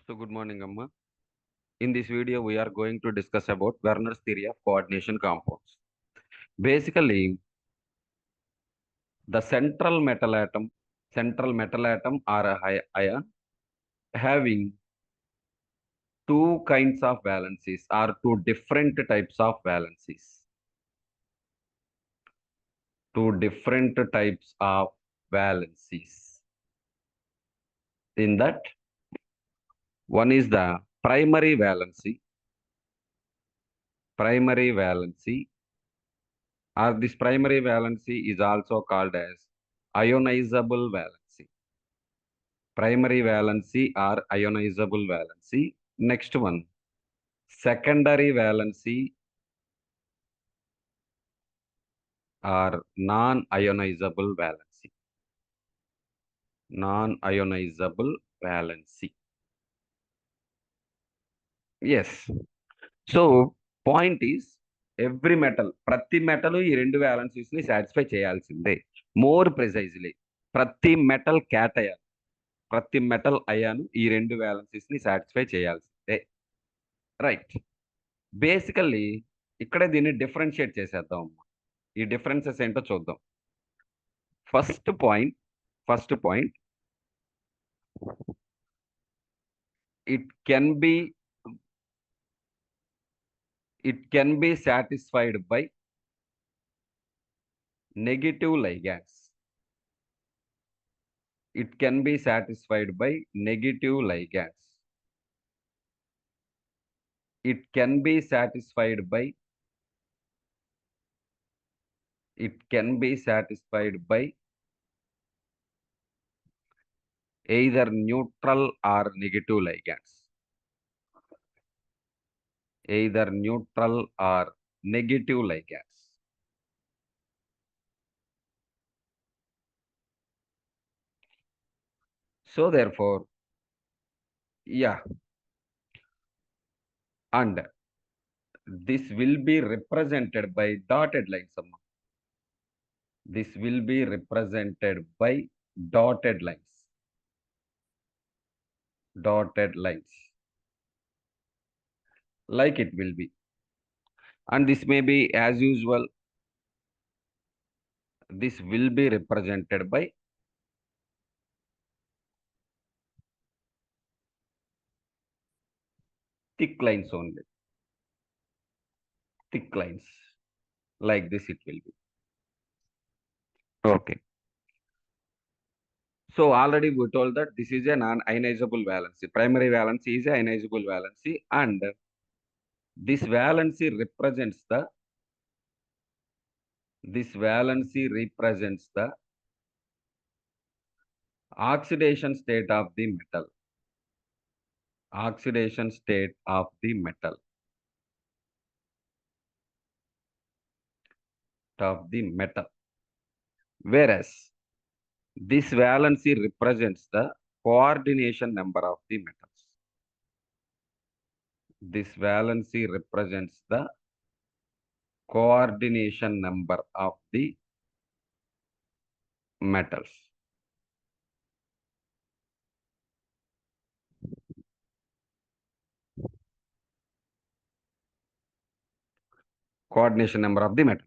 So good morning, Amma. In this video, we are going to discuss about Werner's theory of coordination compounds. Basically, the central metal atom or a ion having two kinds of valencies or two different types of valencies. Two different types of valencies. In that, one is the primary valency. Primary valency or this primary valency is also called as ionizable valency. Primary valency or ionizable valency. Next one, secondary valency or non-ionizable valency. Non-ionizable valency. Yes. So, point is, every metal, ప్రతి metal ఈ రెండు valencies ని satisfy చేయాల్సిందే. More precisely, ప్రతి metal cation, ప్రతి metal ion ఈ రెండు valencies ని సాటిస్ఫై చేయాల్సిందే. రైట్. బేసికల్లీ ఇక్కడే దీన్ని డిఫరెన్షియేట్ చేసేద్దాం. ఈ డిఫరెన్సెస్ ఏంటో చూద్దాం. First point it can be satisfied by negative ligands. It can be satisfied by negative ligands. It can be satisfied by either neutral or negative ligands. Either neutral or negative ligands. So therefore, yeah, and this will be represented by dotted lines. This will be represented by dotted lines. Dotted lines. Like it will be. And this may be as usual. This will be represented by thick lines only. Thick lines. Like this it will be. Okay. So already we told that this is a non-ionizable valency. Primary valency is a ionizable valency, and this valency represents the oxidation state of the metal. Oxidation state of the metal. Whereas this valency represents the coordination number of the metals. This valency represents the coordination number of the metals. Coordination number of the metal.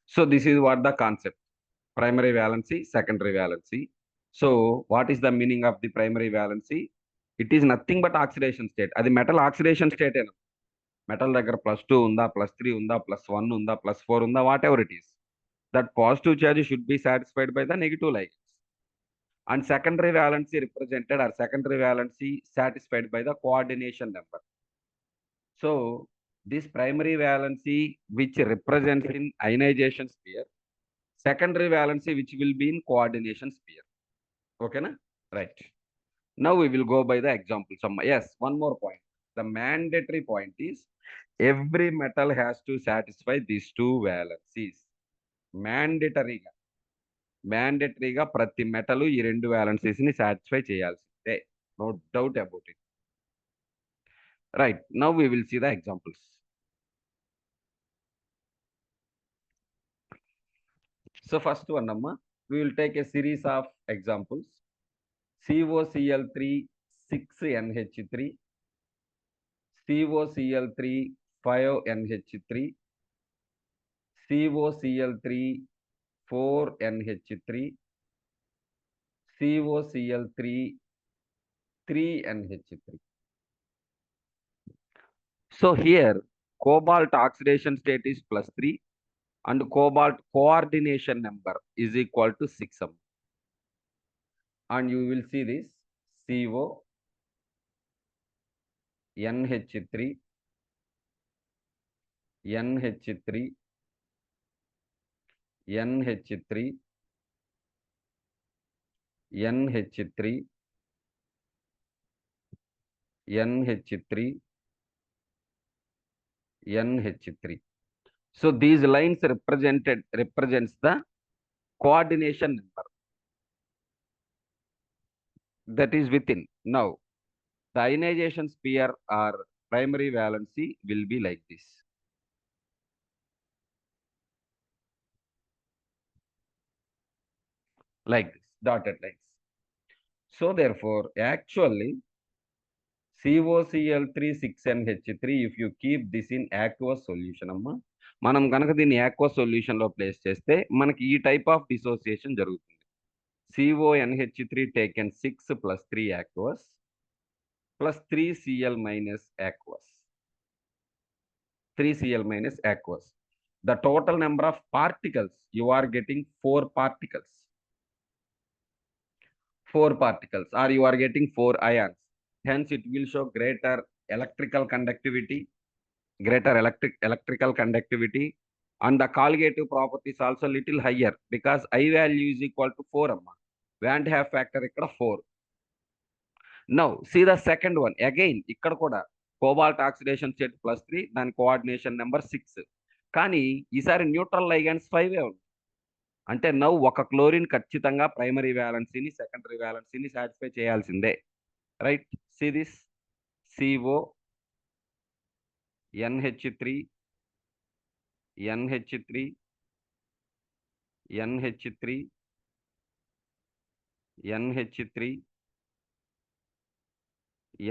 So this is what the concept. Primary valency, secondary valency. So what is the meaning of the primary valency? It is nothing but oxidation state. అది metal oxidation state ఏనా? Metal దగ్గర +2 ఉందా, +3 ఉందా, +1 ఉందా, +4 ఉందా, what ever it is, that positive charge should be satisfied by the negative ligands. And secondary valency represented or secondary valency satisfied by the coordination number. So this primary valency which represents in ionization sphere, secondary valency which will be in coordination sphere. Okay na? Right. Now we will go by the example. Yes, one more point. The mandatory point is every metal has to satisfy these two valencies. Mandatoryగా ప్రతి metal ఈ రెండు valencies ని satisfy చేయాల్సిందే. No doubt about it. Right. Now we will see the examples. So first one, Amma, we will take a series of examples. COCl3 6NH3, COCl3 5NH3, COCl3 4NH3, COCl3 3NH3. So here cobalt oxidation state is +3 and cobalt coordination number is equal to 6. And you will see this CO, NH3, NH3, NH3, NH3, NH3, NH3. So these lines represents the coordination number that is within. Now the ionization sphere or primary valency will be like this. Like this, dotted lines. So therefore, actually, COCl3 6NH3, if you keep this in aqueous solution, మనం కనుక దీన్ని aqueous solution లో place చేస్తే మనకి ఈ type of dissociation జరుగుతుంది. CONH3 taken 6 plus 3 aqueous plus 3Cl minus aqueous. 3Cl minus aqueous. The total number of particles, you are getting 4 particles. 4 particles, or you are getting 4 ions. Hence, it will show greater electrical conductivity, and the colligative properties also little higher because I value is equal to 4. Van de Graaff factor ikkada 4. Now, see the second one. Again, ikkada kuda cobalt oxidation state +3, then coordination number 6. కానీ ఈసారి neutral ligands 5 ఉంది. అంటే now ఒక chlorine ఖచ్చితంగా primary వ్యాలెన్సీని secondary వ్యాలెన్సీని satisfy చేయాల్సిందే. Right, see this CO, NH3, NH3, NH3, NH3,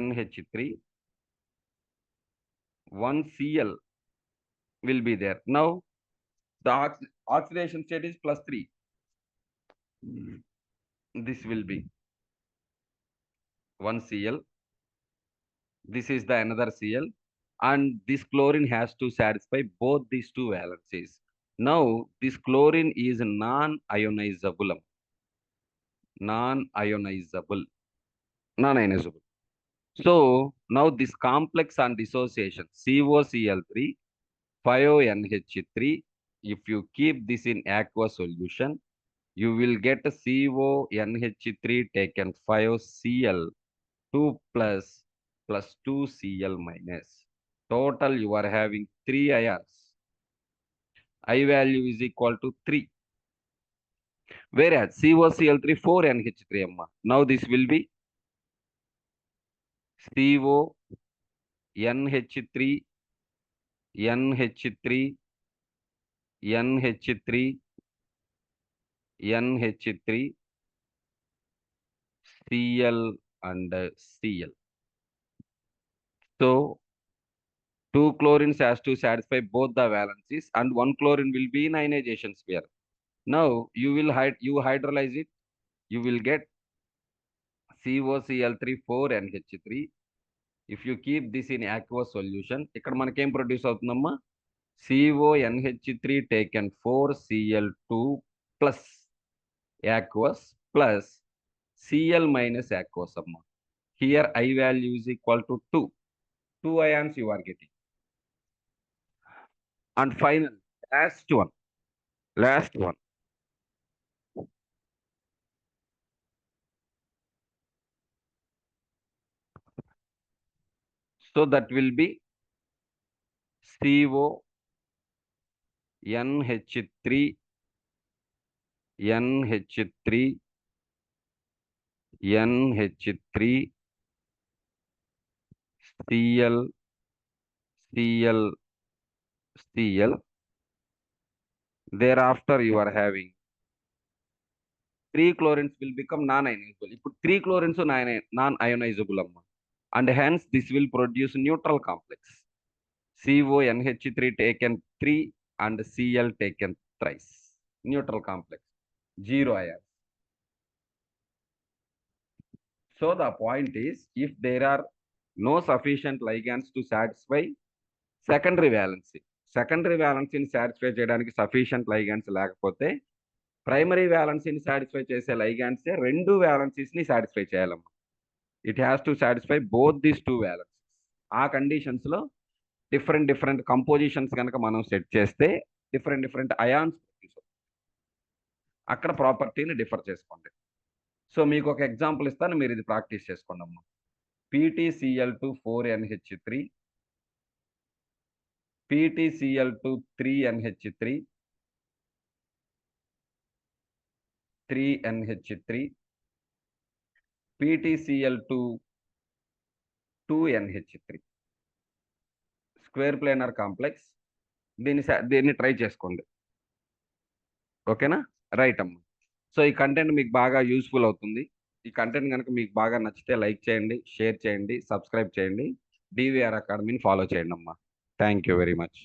NH3, 1 Cl will be there. Now the oxidation state is +3. This will be 1 Cl. This is the another Cl, and this chlorine has to satisfy both these two valencies. Now this chlorine is non-ionizable. Non-ionizable. So now this complex on dissociation, COCl3 5NH3, if you keep this in aqueous solution, you will get CONH3 taken 5Cl 2 plus 2Cl minus. Total you are having 3 ions. I value is equal to 3. Whereas COCl3 4NH3. Now this will be CONH3, NH3, NH3, NH3, Cl and Cl. So 2 chlorines has to satisfy both the valencies, and 1 chlorine will be in ionization sphere. Now you will hydrolyze it. You will get COCl3 4NH3. If you keep this in aqueous solution, ఇక్కడ మనకేం produce అవుతుందమ్మా? CONH3 taken 4Cl2 plus aqueous plus Cl minus aqueous. Here I value is equal to 2. 2 ions you are getting. And final, last one. So that will be CO, NH3, NH3, NH3, Cl, Cl, Cl. Thereafter you are having 3 chlorines will become non-ionizable. ఇప్పుడు 3 chlorines non-ionizable అమ్మా. And hence this will produce neutral complex. CONH3 taken 3 and Cl taken thrice. Neutral complex. 0 ions. So the point is, if there are no sufficient ligands to satisfy secondary valency, secondary valencyని satisfy చేయడానికి sufficient ligands లేకపోతే primary వ్యాలెన్సీని satisfy చేసే ligands రెండు valencies ని satisfy చేయాలమ్మా. It has to satisfy both these two valencies. ఆ conditions లో డిఫరెంట్ కంపోజిషన్స్ కనుక మనం సెట్ చేస్తే డిఫరెంట్ అయాన్స్ అక్కడ ప్రాపర్టీని డిఫర్ చేసుకోండి. సో మీకు ఒక ఎగ్జాంపుల్ ఇస్తాను, మీరు ఇది ప్రాక్టీస్ చేసుకోండి అమ్మా. PtCl2 4NH3, PtCl2 3NH3, 3NH3, PtCl2 2NH3 square planar complex. దీన్ని ట్రై చేసుకోండి. ఓకేనా? రైట్ అమ్మా. సో ఈ కంటెంట్ మీకు బాగా యూస్ఫుల్ అవుతుంది. ఈ కంటెంట్ కనుక మీకు బాగా నచ్చితే లైక్ చేయండి, షేర్ చేయండి, సబ్స్క్రైబ్ చేయండి. DVR అకాడమీని ఫాలో చేయండి అమ్మా. Thank you very much.